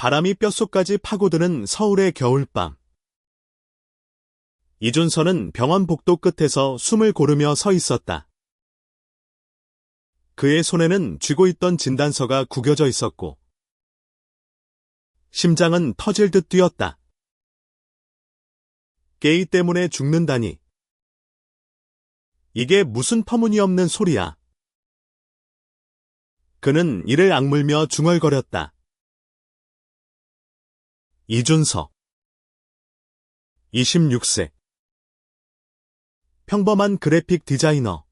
바람이 뼛속까지 파고드는 서울의 겨울밤. 이준서는 병원 복도 끝에서 숨을 고르며 서 있었다. 그의 손에는 쥐고 있던 진단서가 구겨져 있었고 심장은 터질 듯 뛰었다. 게이 때문에 죽는다니. 이게 무슨 터무니없는 소리야. 그는 이를 악물며 중얼거렸다. 이준서 26세 평범한 그래픽 디자이너.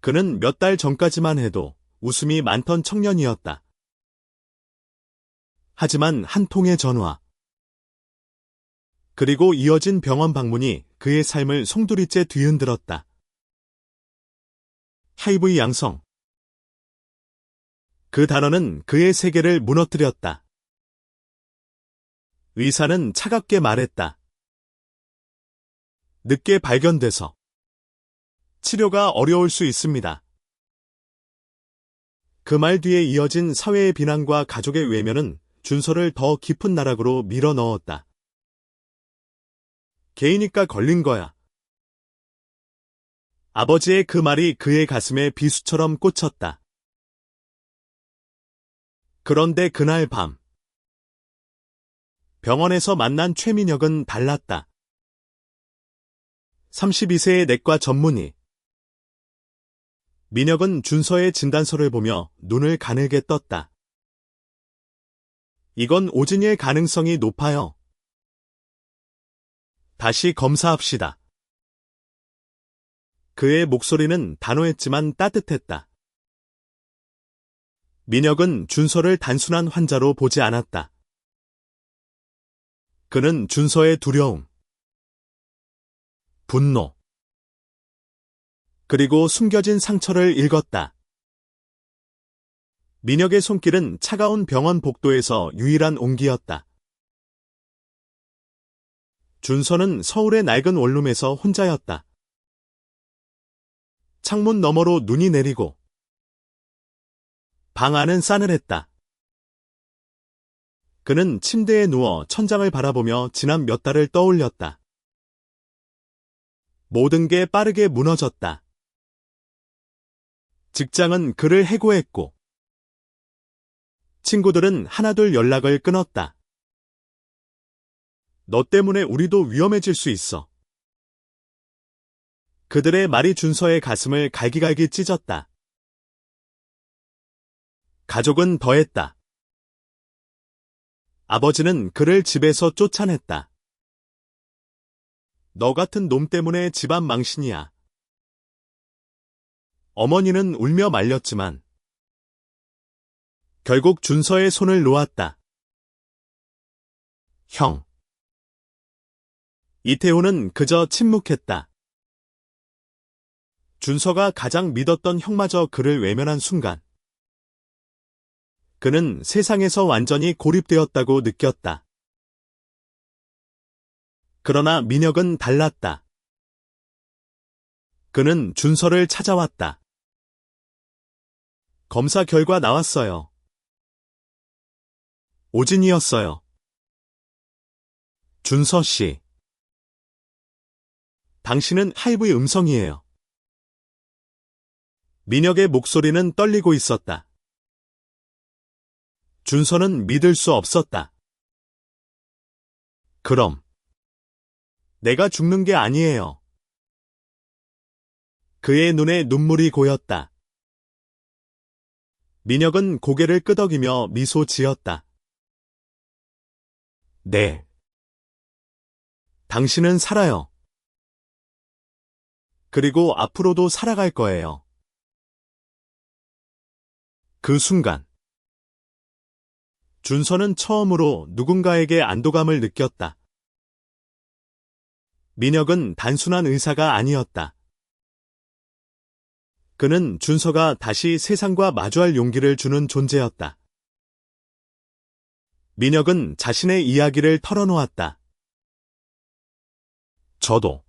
그는 몇 달 전까지만 해도 웃음이 많던 청년이었다. 하지만 한 통의 전화, 그리고 이어진 병원 방문이 그의 삶을 송두리째 뒤흔들었다. HIV 양성. 그 단어는 그의 세계를 무너뜨렸다. 의사는 차갑게 말했다. 늦게 발견돼서 치료가 어려울 수 있습니다. 그 말 뒤에 이어진 사회의 비난과 가족의 외면은 준서를 더 깊은 나락으로 밀어 넣었다. 개이니까 걸린 거야. 아버지의 그 말이 그의 가슴에 비수처럼 꽂혔다. 그런데 그날 밤, 병원에서 만난 최민혁은 달랐다. 32세의 내과 전문의. 민혁은 준서의 진단서를 보며 눈을 가늘게 떴다. 이건 오진일 가능성이 높아요. 다시 검사합시다. 그의 목소리는 단호했지만 따뜻했다. 민혁은 준서를 단순한 환자로 보지 않았다. 그는 준서의 두려움, 분노, 그리고 숨겨진 상처를 읽었다. 민혁의 손길은 차가운 병원 복도에서 유일한 온기였다. 준서는 서울의 낡은 원룸에서 혼자였다. 창문 너머로 눈이 내리고 방 안은 싸늘했다. 그는 침대에 누워 천장을 바라보며 지난 몇 달을 떠올렸다. 모든 게 빠르게 무너졌다. 직장은 그를 해고했고 친구들은 하나둘 연락을 끊었다. 너 때문에 우리도 위험해질 수 있어. 그들의 말이 준서의 가슴을 갈기갈기 찢었다. 가족은 더했다. 아버지는 그를 집에서 쫓아냈다. 너 같은 놈 때문에 집안 망신이야. 어머니는 울며 말렸지만 결국 준서의 손을 놓았다. 형. 이태호는 그저 침묵했다. 준서가 가장 믿었던 형마저 그를 외면한 순간 그는 세상에서 완전히 고립되었다고 느꼈다. 그러나 민혁은 달랐다. 그는 준서를 찾아왔다. 검사 결과 나왔어요. 오진이었어요. 준서 씨. 당신은 HIV 음성이에요. 민혁의 목소리는 떨리고 있었다. 준서는 믿을 수 없었다. 그럼 내가 죽는 게 아니에요. 그의 눈에 눈물이 고였다. 민혁은 고개를 끄덕이며 미소 지었다. 네. 당신은 살아요. 그리고 앞으로도 살아갈 거예요. 그 순간 준서는 처음으로 누군가에게 안도감을 느꼈다. 민혁은 단순한 의사가 아니었다. 그는 준서가 다시 세상과 마주할 용기를 주는 존재였다. 민혁은 자신의 이야기를 털어놓았다. 저도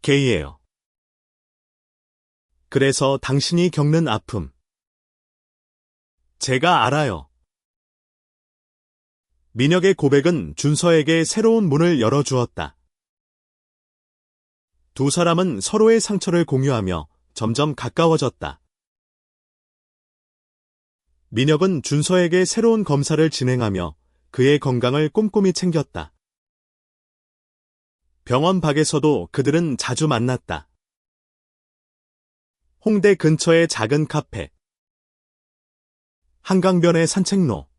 게이예요. 그래서 당신이 겪는 아픔 제가 알아요. 민혁의 고백은 준서에게 새로운 문을 열어주었다. 두 사람은 서로의 상처를 공유하며 점점 가까워졌다. 민혁은 준서에게 새로운 검사를 진행하며 그의 건강을 꼼꼼히 챙겼다. 병원 밖에서도 그들은 자주 만났다. 홍대 근처의 작은 카페, 한강변의 산책로,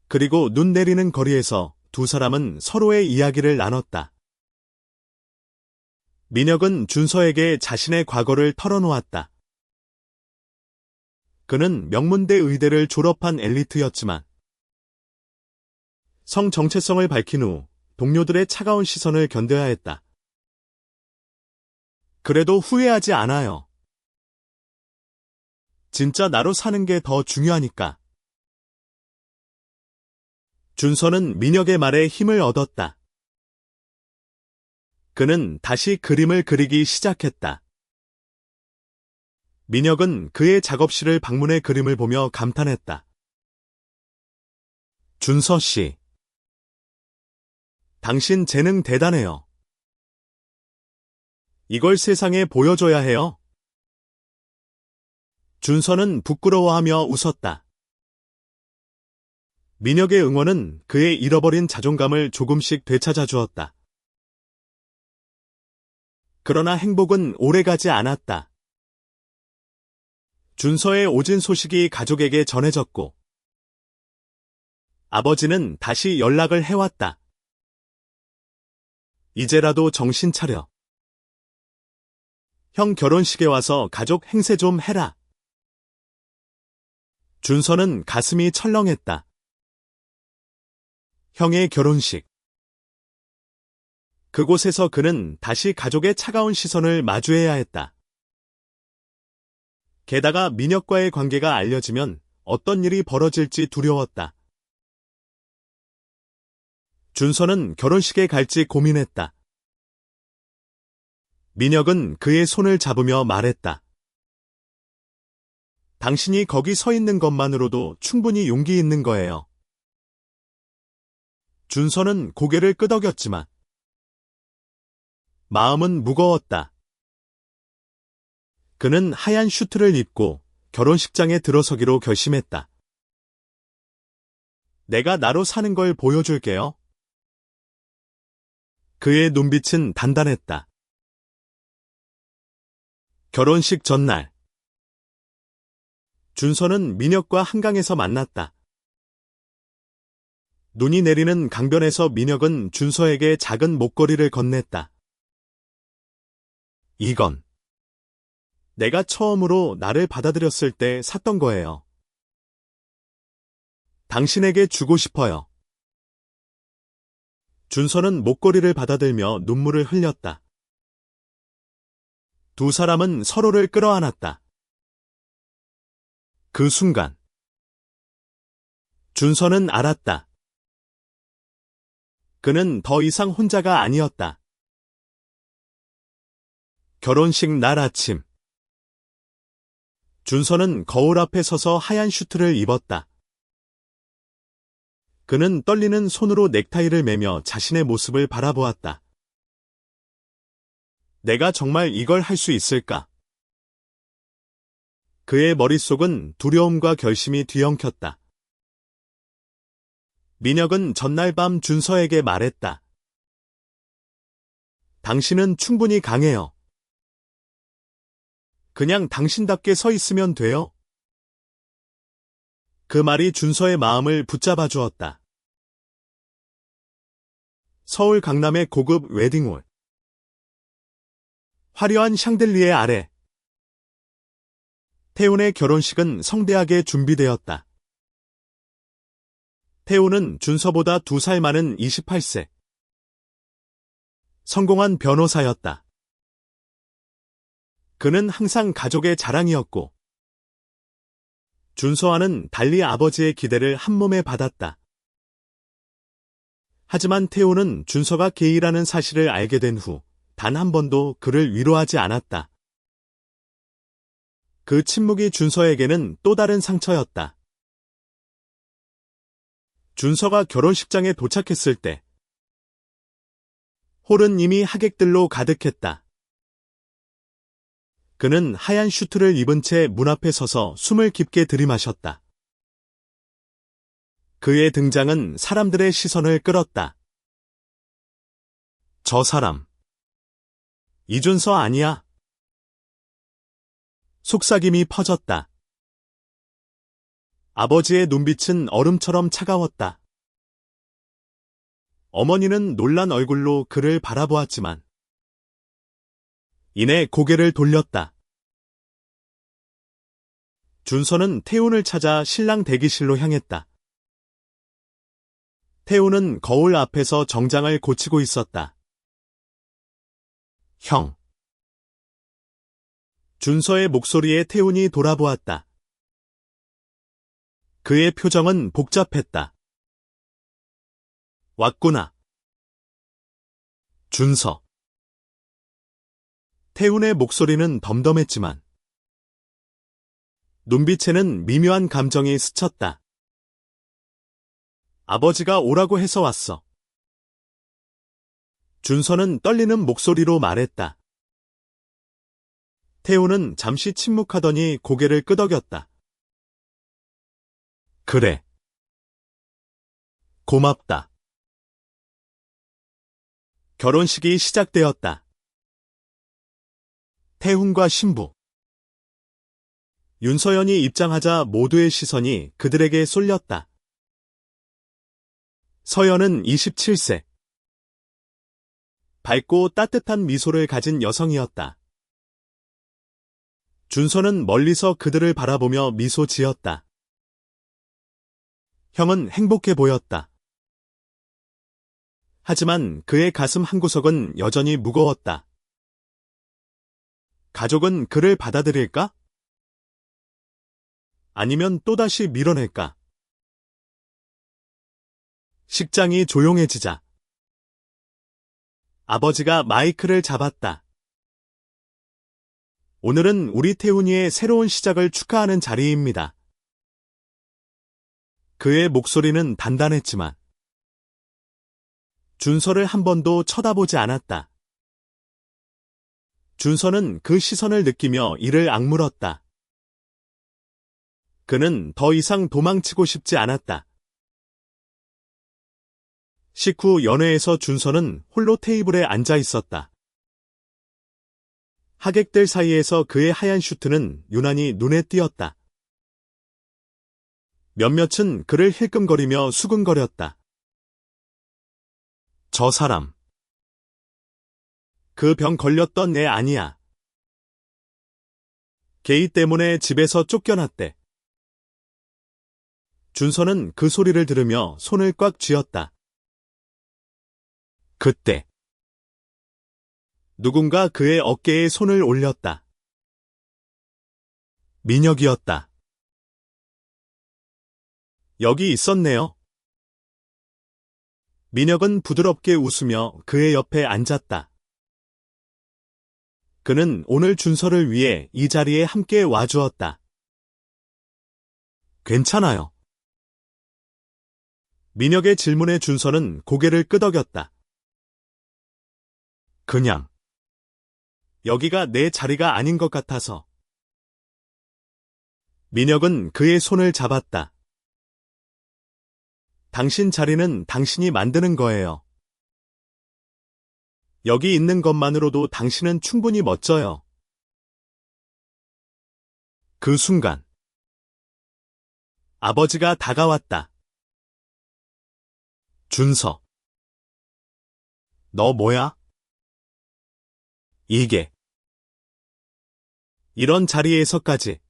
그리고 눈 내리는 거리에서 두 사람은 서로의 이야기를 나눴다. 민혁은 준서에게 자신의 과거를 털어놓았다. 그는 명문대 의대를 졸업한 엘리트였지만 성 정체성을 밝힌 후 동료들의 차가운 시선을 견뎌야 했다. 그래도 후회하지 않아요. 진짜 나로 사는 게 더 중요하니까. 준서는 민혁의 말에 힘을 얻었다. 그는 다시 그림을 그리기 시작했다. 민혁은 그의 작업실을 방문해 그림을 보며 감탄했다. 준서 씨, 당신 재능 대단해요. 이걸 세상에 보여줘야 해요. 준서는 부끄러워하며 웃었다. 민혁의 응원은 그의 잃어버린 자존감을 조금씩 되찾아 주었다. 그러나 행복은 오래가지 않았다. 준서의 오진 소식이 가족에게 전해졌고 아버지는 다시 연락을 해왔다. 이제라도 정신 차려. 형 결혼식에 와서 가족 행세 좀 해라. 준서는 가슴이 철렁했다. 형의 결혼식. 그곳에서 그는 다시 가족의 차가운 시선을 마주해야 했다. 게다가 민혁과의 관계가 알려지면 어떤 일이 벌어질지 두려웠다. 준서는 결혼식에 갈지 고민했다. 민혁은 그의 손을 잡으며 말했다. 당신이 거기 서 있는 것만으로도 충분히 용기 있는 거예요. 준서는 고개를 끄덕였지만 마음은 무거웠다. 그는 하얀 슈트를 입고 결혼식장에 들어서기로 결심했다. 내가 나로 사는 걸 보여줄게요. 그의 눈빛은 단단했다. 결혼식 전날 준서는 민혁과 한강에서 만났다. 눈이 내리는 강변에서 민혁은 준서에게 작은 목걸이를 건넸다. 이건 내가 처음으로 나를 받아들였을 때 샀던 거예요. 당신에게 주고 싶어요. 준서는 목걸이를 받아들며 눈물을 흘렸다. 두 사람은 서로를 끌어안았다. 그 순간 준서는 알았다. 그는 더 이상 혼자가 아니었다. 결혼식 날 아침 준서는 거울 앞에 서서 하얀 슈트를 입었다. 그는 떨리는 손으로 넥타이를 매며 자신의 모습을 바라보았다. 내가 정말 이걸 할 수 있을까? 그의 머릿속은 두려움과 결심이 뒤엉켰다. 민혁은 전날 밤 준서에게 말했다. 당신은 충분히 강해요. 그냥 당신답게 서 있으면 돼요. 그 말이 준서의 마음을 붙잡아 주었다. 서울 강남의 고급 웨딩홀. 화려한 샹들리에 아래 태훈의 결혼식은 성대하게 준비되었다. 태훈은 준서보다 2살 많은 28세. 성공한 변호사였다. 그는 항상 가족의 자랑이었고 준서와는 달리 아버지의 기대를 한몸에 받았다. 하지만 태훈은 준서가 게이라는 사실을 알게 된 후 단 한 번도 그를 위로하지 않았다. 그 침묵이 준서에게는 또 다른 상처였다. 준서가 결혼식장에 도착했을 때 홀은 이미 하객들로 가득했다. 그는 하얀 슈트를 입은 채 문 앞에 서서 숨을 깊게 들이마셨다. 그의 등장은 사람들의 시선을 끌었다. 저 사람. 이준서 아니야? 속삭임이 퍼졌다. 아버지의 눈빛은 얼음처럼 차가웠다. 어머니는 놀란 얼굴로 그를 바라보았지만 이내 고개를 돌렸다. 준서는 태훈을 찾아 신랑 대기실로 향했다. 태훈은 거울 앞에서 정장을 고치고 있었다. 형. 준서의 목소리에 태훈이 돌아보았다. 그의 표정은 복잡했다. 왔구나. 준서. 태훈의 목소리는 덤덤했지만 눈빛에는 미묘한 감정이 스쳤다. 아버지가 오라고 해서 왔어. 준서는 떨리는 목소리로 말했다. 태훈은 잠시 침묵하더니 고개를 끄덕였다. 그래. 고맙다. 결혼식이 시작되었다. 태훈과 신부. 윤서연이 입장하자 모두의 시선이 그들에게 쏠렸다. 서연은 27세. 밝고 따뜻한 미소를 가진 여성이었다. 준서는 멀리서 그들을 바라보며 미소 지었다. 형은 행복해 보였다. 하지만 그의 가슴 한구석은 여전히 무거웠다. 가족은 그를 받아들일까? 아니면 또다시 밀어낼까? 식장이 조용해지자 아버지가 마이크를 잡았다. 오늘은 우리 태훈이의 새로운 시작을 축하하는 자리입니다. 그의 목소리는 단단했지만 준서를 한 번도 쳐다보지 않았다. 준서는 그 시선을 느끼며 이를 악물었다. 그는 더 이상 도망치고 싶지 않았다. 식후 연회에서 준서는 홀로 테이블에 앉아 있었다. 하객들 사이에서 그의 하얀 슈트는 유난히 눈에 띄었다. 몇몇은 그를 힐끔거리며 수근거렸다. 저 사람. 그 병 걸렸던 애 아니야. 게이 때문에 집에서 쫓겨났대. 준서는 그 소리를 들으며 손을 꽉 쥐었다. 그때 누군가 그의 어깨에 손을 올렸다. 민혁이었다. 여기 있었네요. 민혁은 부드럽게 웃으며 그의 옆에 앉았다. 그는 오늘 준서를 위해 이 자리에 함께 와주었다. 괜찮아요. 민혁의 질문에 준서는 고개를 끄덕였다. 그냥 여기가 내 자리가 아닌 것 같아서. 민혁은 그의 손을 잡았다. 당신 자리는 당신이 만드는 거예요. 여기 있는 것만으로도 당신은 충분히 멋져요. 그 순간 아버지가 다가왔다. 준서. 너 뭐야? 이게. 이런 자리에서까지.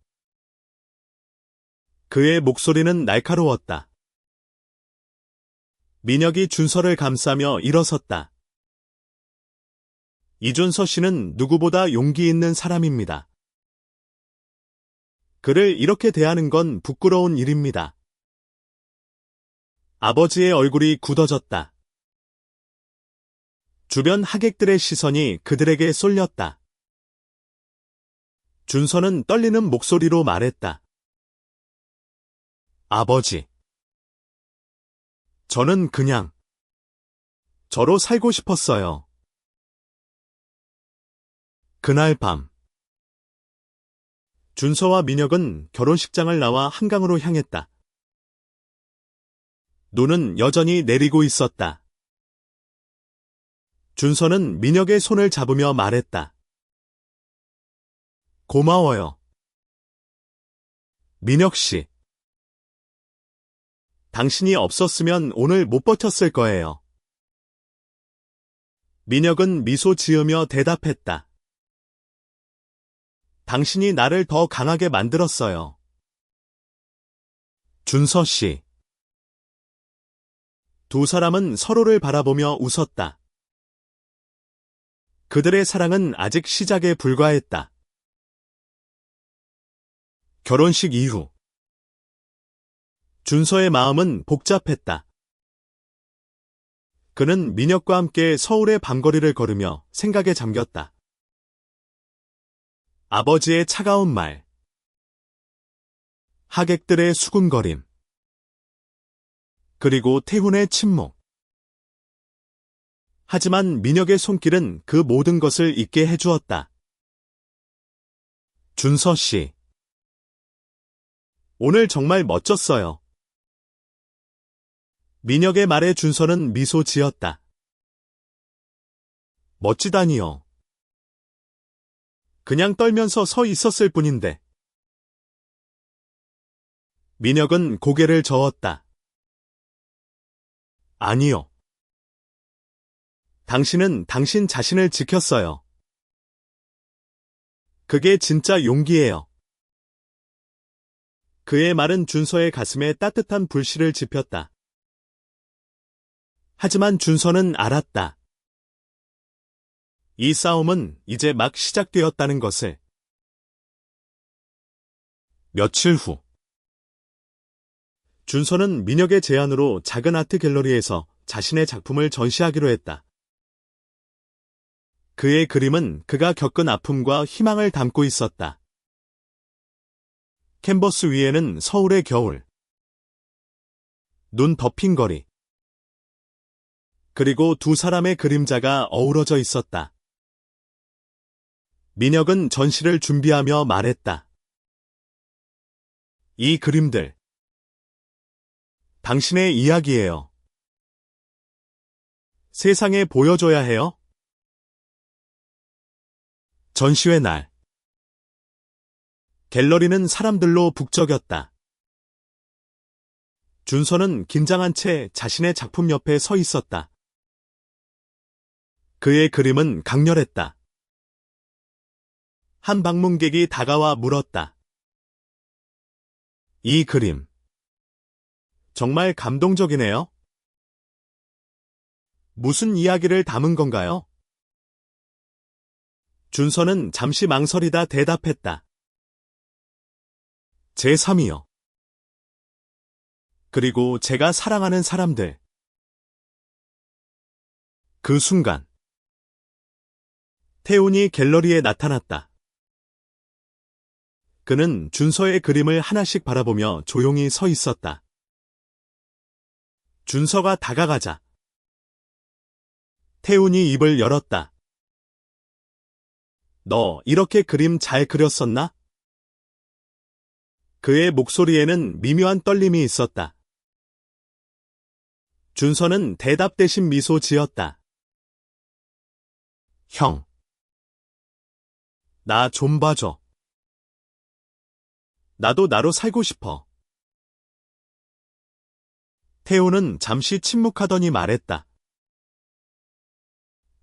그의 목소리는 날카로웠다. 민혁이 준서를 감싸며 일어섰다. 이준서 씨는 누구보다 용기 있는 사람입니다. 그를 이렇게 대하는 건 부끄러운 일입니다. 아버지의 얼굴이 굳어졌다. 주변 하객들의 시선이 그들에게 쏠렸다. 준서는 떨리는 목소리로 말했다. 아버지. 저는 그냥 저로 살고 싶었어요. 그날 밤, 준서와 민혁은 결혼식장을 나와 한강으로 향했다. 눈은 여전히 내리고 있었다. 준서는 민혁의 손을 잡으며 말했다. 고마워요. 민혁 씨. 당신이 없었으면 오늘 못 버텼을 거예요. 민혁은 미소 지으며 대답했다. 당신이 나를 더 강하게 만들었어요. 준서 씨. 두 사람은 서로를 바라보며 웃었다. 그들의 사랑은 아직 시작에 불과했다. 결혼식 이후 준서의 마음은 복잡했다. 그는 민혁과 함께 서울의 밤거리를 걸으며 생각에 잠겼다. 아버지의 차가운 말, 하객들의 수군거림, 그리고 태훈의 침묵. 하지만 민혁의 손길은 그 모든 것을 잊게 해주었다. 준서 씨. 오늘 정말 멋졌어요. 민혁의 말에 준서는 미소 지었다. 멋지다니요. 그냥 떨면서 서 있었을 뿐인데. 민혁은 고개를 저었다. 아니요. 당신은 당신 자신을 지켰어요. 그게 진짜 용기예요. 그의 말은 준서의 가슴에 따뜻한 불씨를 지폈다. 하지만 준서는 알았다. 이 싸움은 이제 막 시작되었다는 것을. 며칠 후, 준서는 민혁의 제안으로 작은 아트 갤러리에서 자신의 작품을 전시하기로 했다. 그의 그림은 그가 겪은 아픔과 희망을 담고 있었다. 캔버스 위에는 서울의 겨울, 눈 덮인 거리, 그리고 두 사람의 그림자가 어우러져 있었다. 민혁은 전시를 준비하며 말했다. 이 그림들, 당신의 이야기예요. 세상에 보여줘야 해요. 전시회 날, 갤러리는 사람들로 북적였다. 준서는 긴장한 채 자신의 작품 옆에 서 있었다. 그의 그림은 강렬했다. 한 방문객이 다가와 물었다. 이 그림, 정말 감동적이네요. 무슨 이야기를 담은 건가요? 준서는 잠시 망설이다 대답했다. 제3이요. 그리고 제가 사랑하는 사람들. 그 순간, 태훈이 갤러리에 나타났다. 그는 준서의 그림을 하나씩 바라보며 조용히 서 있었다. 준서가 다가가자 태훈이 입을 열었다. 너 이렇게 그림 잘 그렸었나? 그의 목소리에는 미묘한 떨림이 있었다. 준서는 대답 대신 미소 지었다. 형, 나 좀 봐줘. 나도 나로 살고 싶어. 태훈은 잠시 침묵하더니 말했다.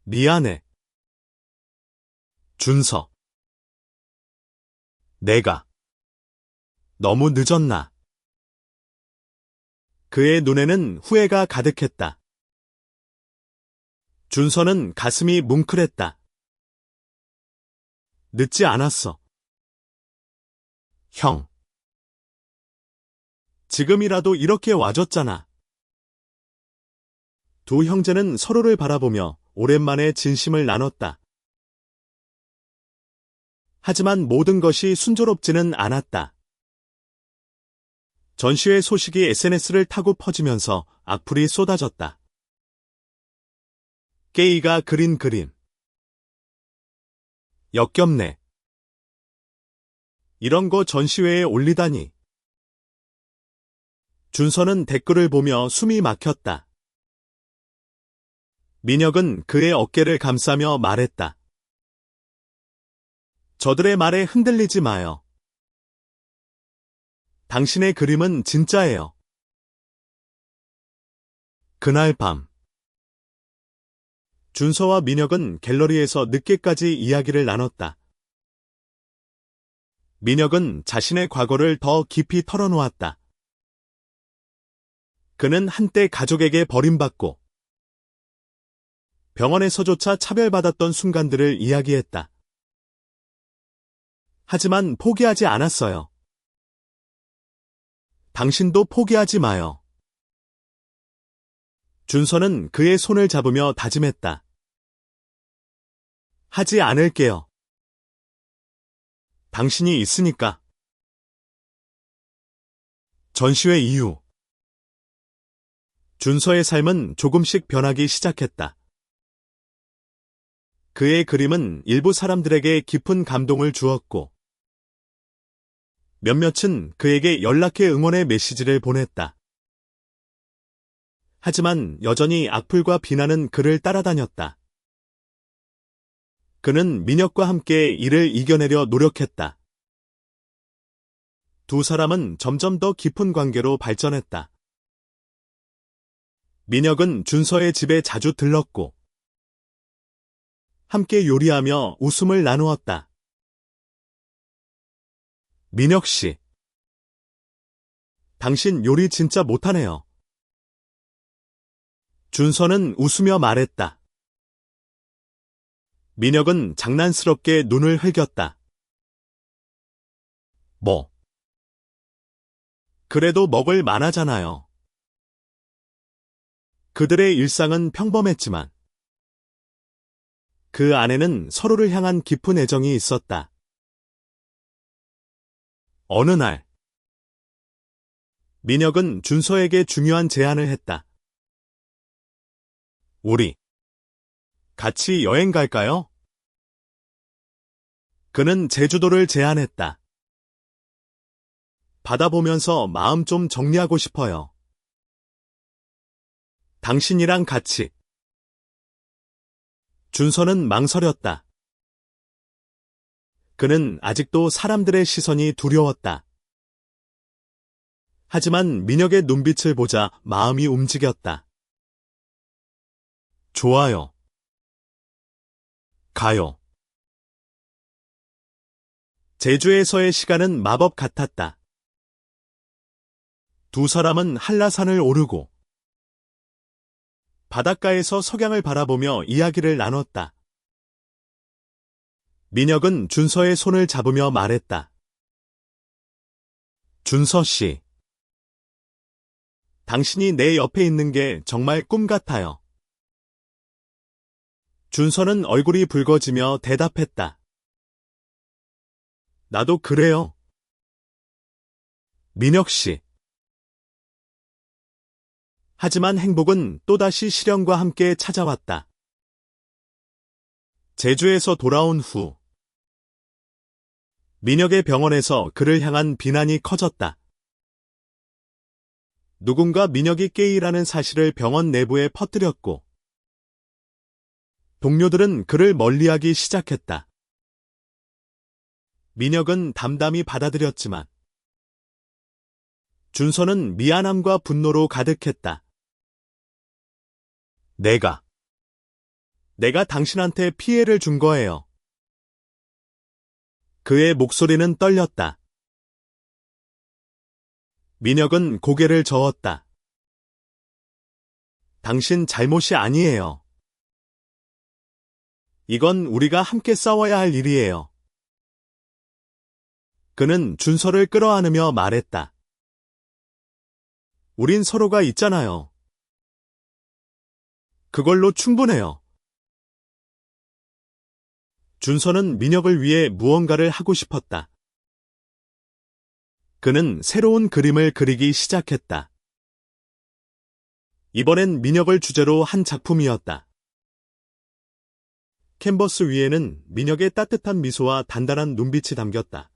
미안해. 준서. 내가 너무 늦었나? 그의 눈에는 후회가 가득했다. 준서는 가슴이 뭉클했다. 늦지 않았어. 형. 지금이라도 이렇게 와줬잖아. 두 형제는 서로를 바라보며 오랜만에 진심을 나눴다. 하지만 모든 것이 순조롭지는 않았다. 전시회 소식이 SNS를 타고 퍼지면서 악플이 쏟아졌다. 깨이가 그린 그림. 역겹네. 이런 거 전시회에 올리다니. 준서는 댓글을 보며 숨이 막혔다. 민혁은 그의 어깨를 감싸며 말했다. 저들의 말에 흔들리지 마요. 당신의 그림은 진짜예요. 그날 밤 준서와 민혁은 갤러리에서 늦게까지 이야기를 나눴다. 민혁은 자신의 과거를 더 깊이 털어놓았다. 그는 한때 가족에게 버림받고 병원에서조차 차별받았던 순간들을 이야기했다. 하지만 포기하지 않았어요. 당신도 포기하지 마요. 준서는 그의 손을 잡으며 다짐했다. 하지 않을게요. 당신이 있으니까. 전시회 이후 준서의 삶은 조금씩 변하기 시작했다. 그의 그림은 일부 사람들에게 깊은 감동을 주었고 몇몇은 그에게 연락해 응원의 메시지를 보냈다. 하지만 여전히 악플과 비난은 그를 따라다녔다. 그는 민혁과 함께 이를 이겨내려 노력했다. 두 사람은 점점 더 깊은 관계로 발전했다. 민혁은 준서의 집에 자주 들렀고 함께 요리하며 웃음을 나누었다. 민혁 씨, 당신 요리 진짜 못하네요. 준서는 웃으며 말했다. 민혁은 장난스럽게 눈을 흘겼다. 뭐? 그래도 먹을 만하잖아요. 그들의 일상은 평범했지만 그 안에는 서로를 향한 깊은 애정이 있었다. 어느 날, 민혁은 준서에게 중요한 제안을 했다. 우리 같이 여행 갈까요? 그는 제주도를 제안했다. 바다 보면서 마음 좀 정리하고 싶어요. 당신이랑 같이. 준서는 망설였다. 그는 아직도 사람들의 시선이 두려웠다. 하지만 민혁의 눈빛을 보자 마음이 움직였다. 좋아요. 가요. 제주에서의 시간은 마법 같았다. 두 사람은 한라산을 오르고 바닷가에서 석양을 바라보며 이야기를 나눴다. 민혁은 준서의 손을 잡으며 말했다. 준서 씨, 당신이 내 옆에 있는 게 정말 꿈 같아요. 준서는 얼굴이 붉어지며 대답했다. 나도 그래요. 민혁 씨. 하지만 행복은 또다시 시련과 함께 찾아왔다. 제주에서 돌아온 후 민혁의 병원에서 그를 향한 비난이 커졌다. 누군가 민혁이 게이라는 사실을 병원 내부에 퍼뜨렸고 동료들은 그를 멀리하기 시작했다. 민혁은 담담히 받아들였지만 준서는 미안함과 분노로 가득했다. 내가 당신한테 피해를 준 거예요. 그의 목소리는 떨렸다. 민혁은 고개를 저었다. 당신 잘못이 아니에요. 이건 우리가 함께 싸워야 할 일이에요. 그는 준서를 끌어안으며 말했다. 우린 서로가 있잖아요. 그걸로 충분해요. 준서는 민혁을 위해 무언가를 하고 싶었다. 그는 새로운 그림을 그리기 시작했다. 이번엔 민혁을 주제로 한 작품이었다. 캔버스 위에는 민혁의 따뜻한 미소와 단단한 눈빛이 담겼다.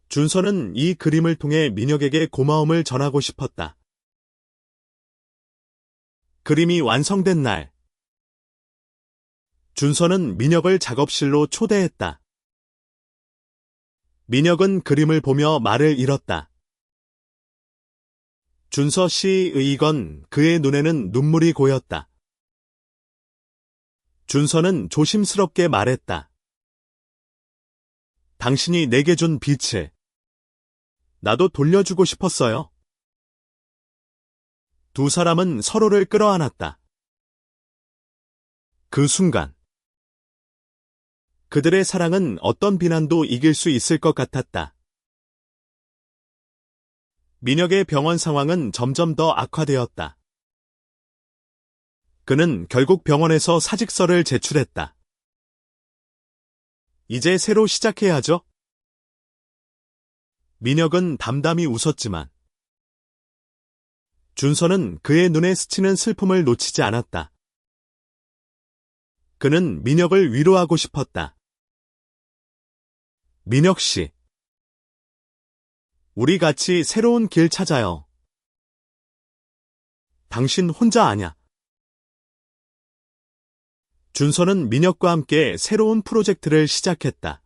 준서는 이 그림을 통해 민혁에게 고마움을 전하고 싶었다. 그림이 완성된 날, 준서는 민혁을 작업실로 초대했다. 민혁은 그림을 보며 말을 잃었다. 준서 씨의 이건 그의 눈에는 눈물이 고였다. 준서는 조심스럽게 말했다. 당신이 내게 준 빛을 나도 돌려주고 싶었어요. 두 사람은 서로를 끌어안았다. 그 순간 그들의 사랑은 어떤 비난도 이길 수 있을 것 같았다. 민혁의 병원 상황은 점점 더 악화되었다. 그는 결국 병원에서 사직서를 제출했다. 이제 새로 시작해야죠. 민혁은 담담히 웃었지만 준서는 그의 눈에 스치는 슬픔을 놓치지 않았다. 그는 민혁을 위로하고 싶었다. 민혁 씨, 우리 같이 새로운 길 찾아요. 당신 혼자 아냐. 준서는 민혁과 함께 새로운 프로젝트를 시작했다.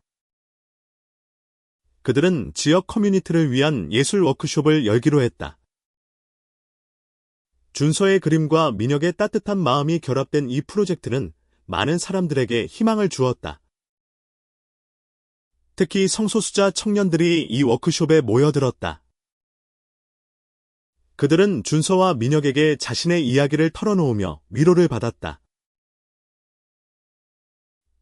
그들은 지역 커뮤니티를 위한 예술 워크숍을 열기로 했다. 준서의 그림과 민혁의 따뜻한 마음이 결합된 이 프로젝트는 많은 사람들에게 희망을 주었다. 특히 성소수자 청년들이 이 워크숍에 모여들었다. 그들은 준서와 민혁에게 자신의 이야기를 털어놓으며 위로를 받았다.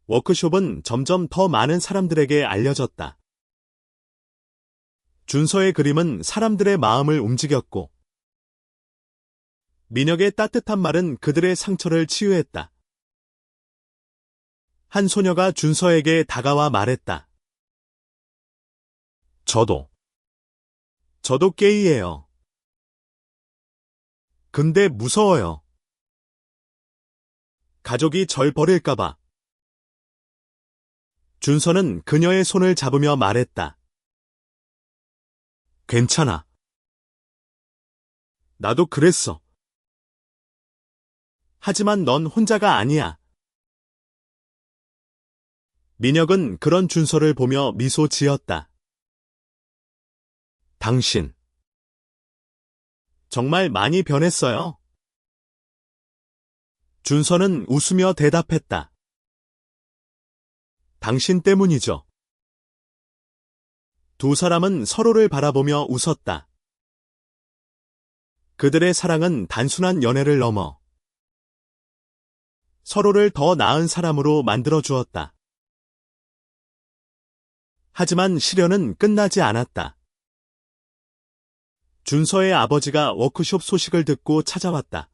워크숍은 점점 더 많은 사람들에게 알려졌다. 준서의 그림은 사람들의 마음을 움직였고, 민혁의 따뜻한 말은 그들의 상처를 치유했다. 한 소녀가 준서에게 다가와 말했다. 저도 게이예요. 근데 무서워요. 가족이 절 버릴까봐. 준서는 그녀의 손을 잡으며 말했다. 괜찮아. 나도 그랬어. 하지만 넌 혼자가 아니야. 민혁은 그런 준서를 보며 미소 지었다. 당신 정말 많이 변했어요. 준서는 웃으며 대답했다. 당신 때문이죠. 두 사람은 서로를 바라보며 웃었다. 그들의 사랑은 단순한 연애를 넘어 서로를 더 나은 사람으로 만들어 주었다. 하지만 시련은 끝나지 않았다. 준서의 아버지가 워크숍 소식을 듣고 찾아왔다.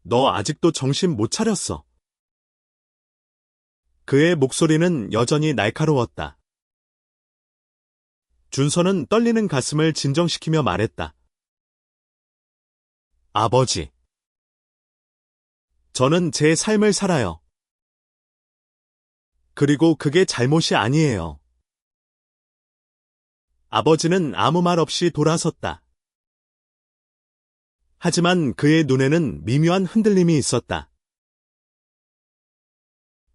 너 아직도 정신 못 차렸어. 그의 목소리는 여전히 날카로웠다. 준서는 떨리는 가슴을 진정시키며 말했다. 아버지, 저는 제 삶을 살아요. 그리고 그게 잘못이 아니에요. 아버지는 아무 말 없이 돌아섰다. 하지만 그의 눈에는 미묘한 흔들림이 있었다.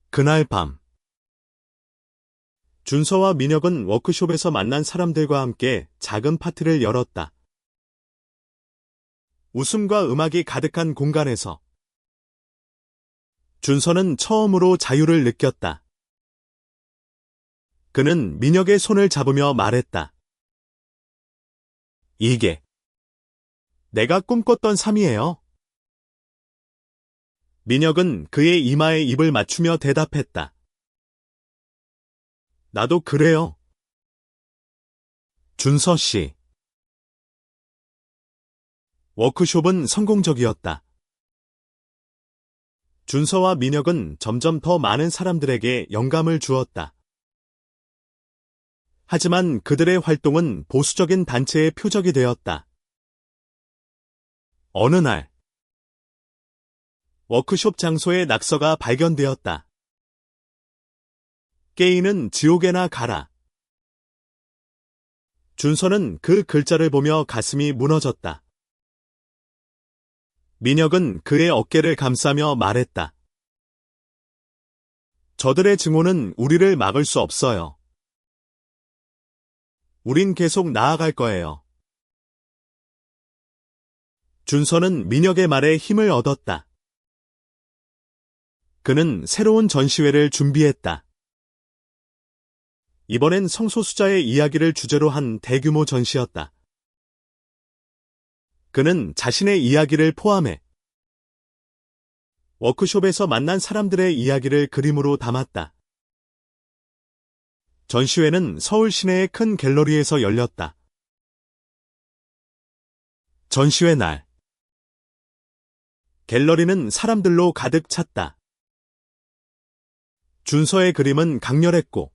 그날 밤, 준서와 민혁은 워크숍에서 만난 사람들과 함께 작은 파티를 열었다. 웃음과 음악이 가득한 공간에서 준서는 처음으로 자유를 느꼈다. 그는 민혁의 손을 잡으며 말했다. 이게 내가 꿈꿨던 삶이에요. 민혁은 그의 이마에 입을 맞추며 대답했다. 나도 그래요. 준서 씨. 워크숍은 성공적이었다. 준서와 민혁은 점점 더 많은 사람들에게 영감을 주었다. 하지만 그들의 활동은 보수적인 단체의 표적이 되었다. 어느 날, 워크숍 장소에 낙서가 발견되었다. 깨이는 지옥에나 가라. 준서는 그 글자를 보며 가슴이 무너졌다. 민혁은 그의 어깨를 감싸며 말했다. 저들의 증오는 우리를 막을 수 없어요. 우린 계속 나아갈 거예요. 준서는 민혁의 말에 힘을 얻었다. 그는 새로운 전시회를 준비했다. 이번엔 성소수자의 이야기를 주제로 한 대규모 전시였다. 그는 자신의 이야기를 포함해 워크숍에서 만난 사람들의 이야기를 그림으로 담았다. 전시회는 서울 시내의 큰 갤러리에서 열렸다. 전시회 날, 갤러리는 사람들로 가득 찼다. 준서의 그림은 강렬했고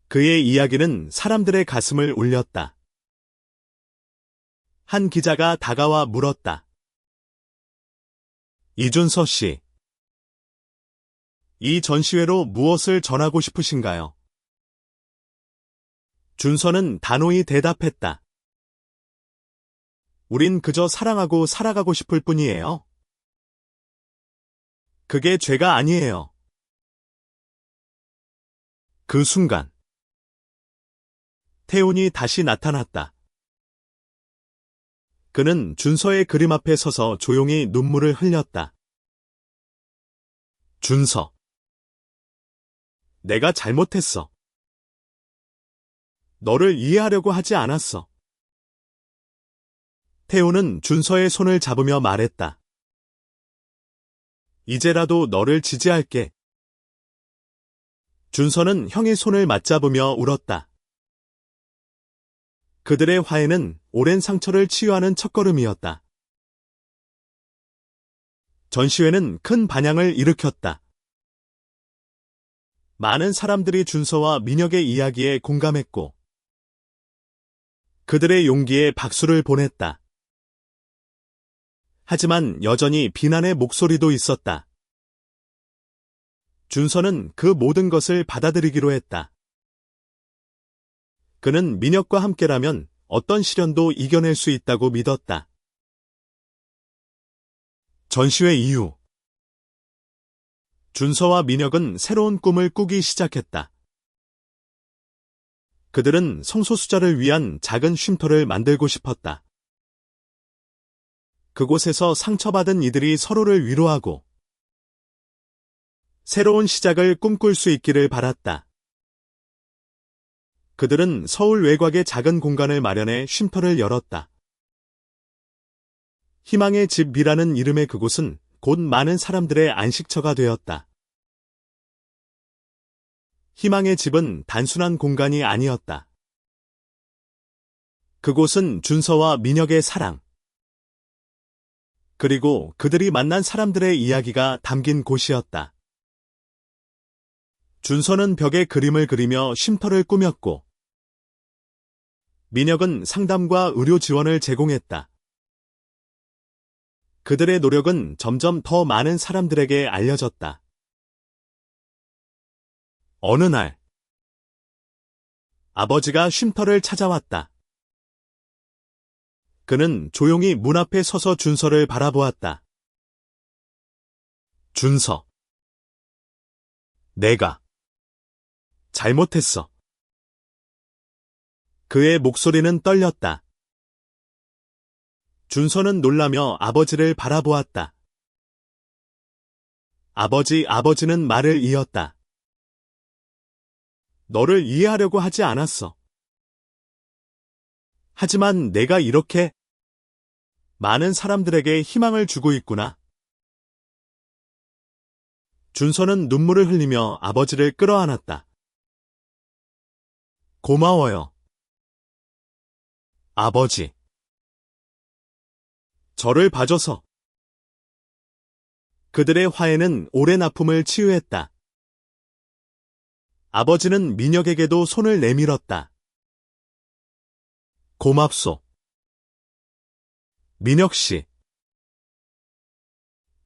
그의 이야기는 사람들의 가슴을 울렸다. 한 기자가 다가와 물었다. 이준서 씨, 이 전시회로 무엇을 전하고 싶으신가요? 준서는 단호히 대답했다. 우린 그저 사랑하고 살아가고 싶을 뿐이에요. 그게 죄가 아니에요. 그 순간, 태훈이 다시 나타났다. 그는 준서의 그림 앞에 서서 조용히 눈물을 흘렸다. 준서, 내가 잘못했어. 너를 이해하려고 하지 않았어. 태훈은 준서의 손을 잡으며 말했다. 이제라도 너를 지지할게. 준서는 형의 손을 맞잡으며 울었다. 그들의 화해는 오랜 상처를 치유하는 첫걸음이었다. 전시회는 큰 반향을 일으켰다. 많은 사람들이 준서와 민혁의 이야기에 공감했고 그들의 용기에 박수를 보냈다. 하지만 여전히 비난의 목소리도 있었다. 준서는 그 모든 것을 받아들이기로 했다. 그는 민혁과 함께라면 어떤 시련도 이겨낼 수 있다고 믿었다. 전시회 이후 준서와 민혁은 새로운 꿈을 꾸기 시작했다. 그들은 성소수자를 위한 작은 쉼터를 만들고 싶었다. 그곳에서 상처받은 이들이 서로를 위로하고 새로운 시작을 꿈꿀 수 있기를 바랐다. 그들은 서울 외곽의 작은 공간을 마련해 쉼터를 열었다. 희망의 집이라는 이름의 그곳은 곧 많은 사람들의 안식처가 되었다. 희망의 집은 단순한 공간이 아니었다. 그곳은 준서와 민혁의 사랑, 그리고 그들이 만난 사람들의 이야기가 담긴 곳이었다. 준서는 벽에 그림을 그리며 쉼터를 꾸몄고 민혁은 상담과 의료 지원을 제공했다. 그들의 노력은 점점 더 많은 사람들에게 알려졌다. 어느 날, 아버지가 쉼터를 찾아왔다. 그는 조용히 문 앞에 서서 준서를 바라보았다. 준서, 내가 잘못했어. 그의 목소리는 떨렸다. 준서는 놀라며 아버지를 바라보았다. 아버지는 말을 이었다. 너를 이해하려고 하지 않았어. 하지만 내가 이렇게 많은 사람들에게 희망을 주고 있구나. 준서는 눈물을 흘리며 아버지를 끌어안았다. 고마워요. 아버지. 저를 봐줘서. 그들의 화해는 오랜 아픔을 치유했다. 아버지는 민혁에게도 손을 내밀었다. 고맙소. 민혁 씨.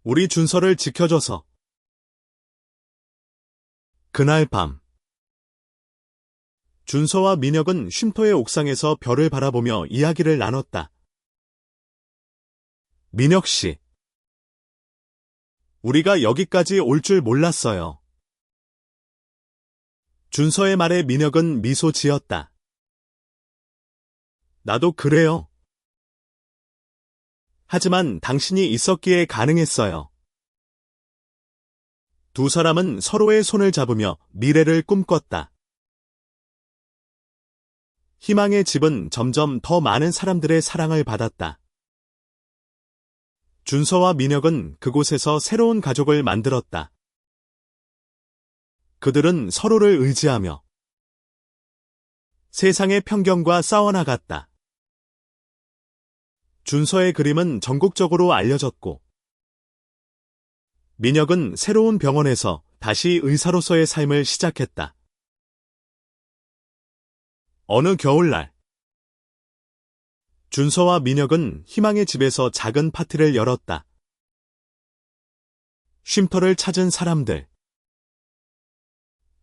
우리 준서를 지켜줘서. 그날 밤. 준서와 민혁은 쉼터의 옥상에서 별을 바라보며 이야기를 나눴다. 민혁 씨. 우리가 여기까지 올 줄 몰랐어요. 준서의 말에 민혁은 미소 지었다. 나도 그래요. 하지만 당신이 있었기에 가능했어요. 두 사람은 서로의 손을 잡으며 미래를 꿈꿨다. 희망의 집은 점점 더 많은 사람들의 사랑을 받았다. 준서와 민혁은 그곳에서 새로운 가족을 만들었다. 그들은 서로를 의지하며 세상의 편견과 싸워나갔다. 준서의 그림은 전국적으로 알려졌고, 민혁은 새로운 병원에서 다시 의사로서의 삶을 시작했다. 어느 겨울날, 준서와 민혁은 희망의 집에서 작은 파티를 열었다. 쉼터를 찾은 사람들,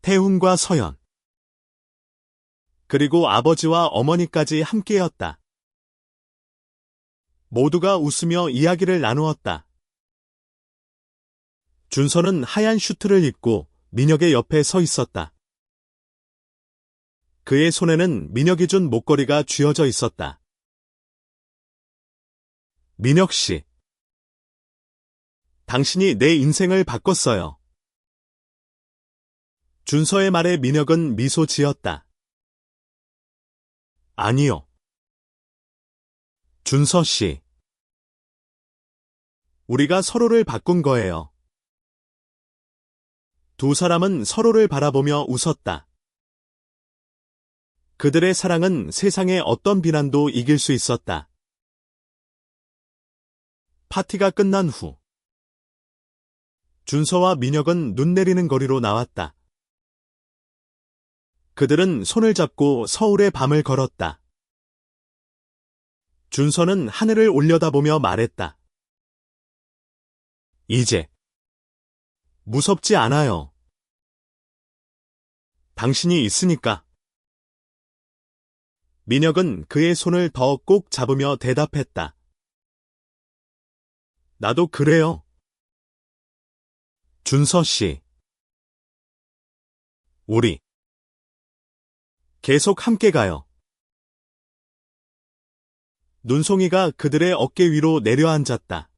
태훈과 서연, 그리고 아버지와 어머니까지 함께였다. 모두가 웃으며 이야기를 나누었다. 준서는 하얀 슈트를 입고 민혁의 옆에 서 있었다. 그의 손에는 민혁이 준 목걸이가 쥐어져 있었다. 민혁 씨. 당신이 내 인생을 바꿨어요. 준서의 말에 민혁은 미소 지었다. 아니요. 준서 씨. 우리가 서로를 바꾼 거예요. 두 사람은 서로를 바라보며 웃었다. 그들의 사랑은 세상의 어떤 비난도 이길 수 있었다. 파티가 끝난 후, 준서와 민혁은 눈 내리는 거리로 나왔다. 그들은 손을 잡고 서울의 밤을 걸었다. 준서는 하늘을 올려다보며 말했다. 이제 무섭지 않아요. 당신이 있으니까. 민혁은 그의 손을 더 꼭 잡으며 대답했다. 나도 그래요. 준서 씨. 우리 계속 함께 가요. 눈송이가 그들의 어깨 위로 내려앉았다.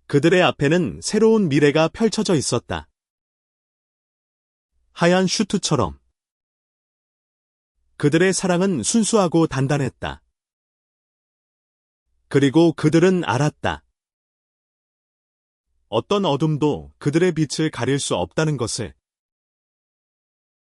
그들의 앞에는 새로운 미래가 펼쳐져 있었다. 하얀 슈트처럼. 그들의 사랑은 순수하고 단단했다. 그리고 그들은 알았다. 어떤 어둠도 그들의 빛을 가릴 수 없다는 것을.